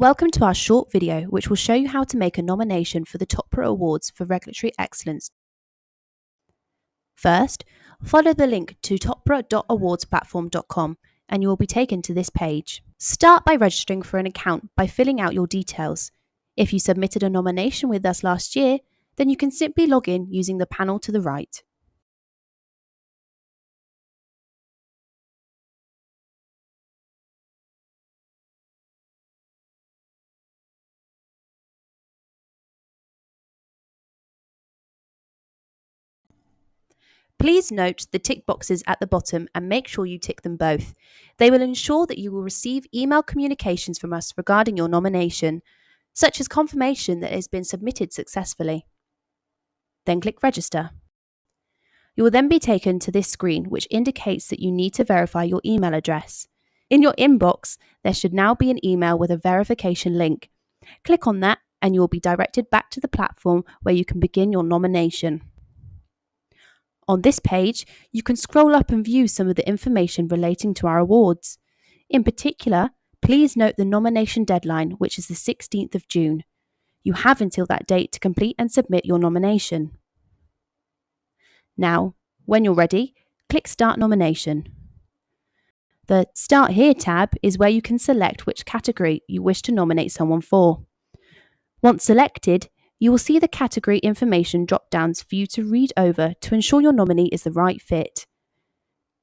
Welcome to our short video, which will show you how to make a nomination for the TOPRA Awards for Regulatory Excellence. First, follow the link to topra.awardsplatform.com and you will be taken to this page. Start by registering for an account by filling out your details. If you submitted a nomination with us last year, then you can simply log in using the panel to the right. Please note the tick boxes at the bottom and make sure you tick them both. They will ensure that you will receive email communications from us regarding your nomination, such as confirmation that it has been submitted successfully. Then click Register. You will then be taken to this screen, which indicates that you need to verify your email address. In your inbox, there should now be an email with a verification link. Click on that and you will be directed back to the platform where you can begin your nomination. On this page, you can scroll up and view some of the information relating to our awards. In particular, please note the nomination deadline, which is the 16th of June. You have until that date to complete and submit your nomination. Now, when you're ready, click Start Nomination. The Start Here tab is where you can select which category you wish to nominate someone for. Once selected, you will see the category information drop-downs for you to read over to ensure your nominee is the right fit.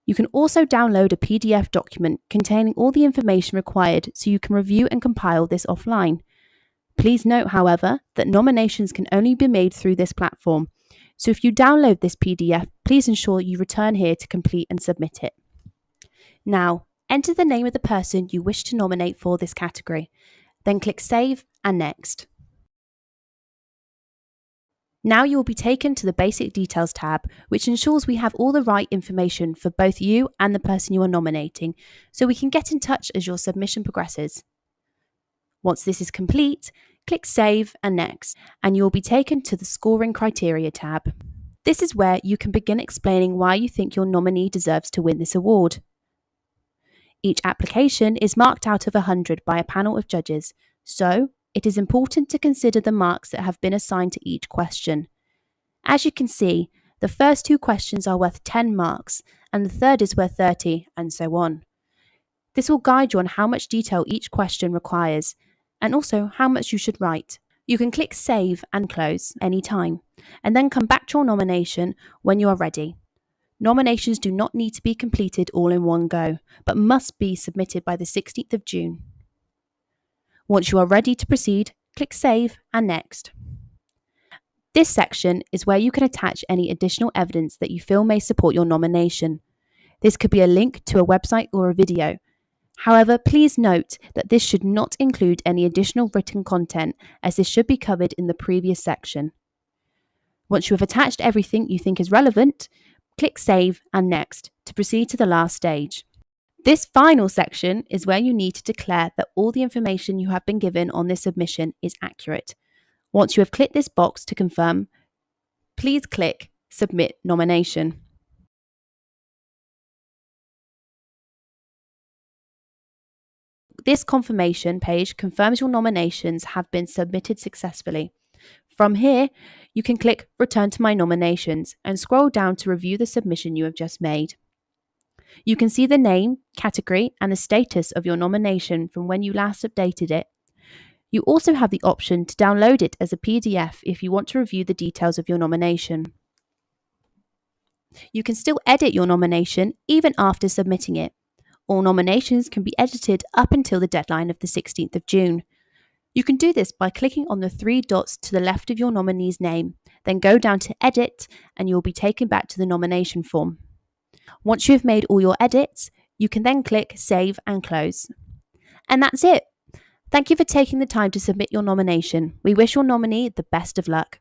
You can also download a PDF document containing all the information required so you can review and compile this offline. Please note, however, that nominations can only be made through this platform, so if you download this PDF, please ensure you return here to complete and submit it. Now, enter the name of the person you wish to nominate for this category, then click Save and Next. Now you will be taken to the Basic Details tab, which ensures we have all the right information for both you and the person you are nominating, so we can get in touch as your submission progresses. Once this is complete, click Save and Next, and you will be taken to the Scoring Criteria tab. This is where you can begin explaining why you think your nominee deserves to win this award. Each application is marked out of 100 by a panel of judges, so it is important to consider the marks that have been assigned to each question. As you can see, the first two questions are worth 10 marks, and the third is worth 30, and so on. This will guide you on how much detail each question requires, and also how much you should write. You can click Save and Close anytime, and then come back to your nomination when you are ready. Nominations do not need to be completed all in one go, but must be submitted by the 16th of June. Once you are ready to proceed, click Save and Next. This section is where you can attach any additional evidence that you feel may support your nomination. This could be a link to a website or a video. However, please note that this should not include any additional written content, as this should be covered in the previous section. Once you have attached everything you think is relevant, click Save and Next to proceed to the last stage. This final section is where you need to declare that all the information you have been given on this submission is accurate. Once you have clicked this box to confirm, please click Submit Nomination. This confirmation page confirms your nominations have been submitted successfully. From here, you can click Return to My Nominations and scroll down to review the submission you have just made. You can see the name, category, and the status of your nomination from when you last updated it. You also have the option to download it as a PDF if you want to review the details of your nomination. You can still edit your nomination even after submitting it. All nominations can be edited up until the deadline of the 16th of June. You can do this by clicking on the three dots to the left of your nominee's name, then go down to Edit and you will be taken back to the nomination form. Once you have made all your edits, you can then click Save and Close. And that's it. Thank you for taking the time to submit your nomination. We wish your nominee the best of luck.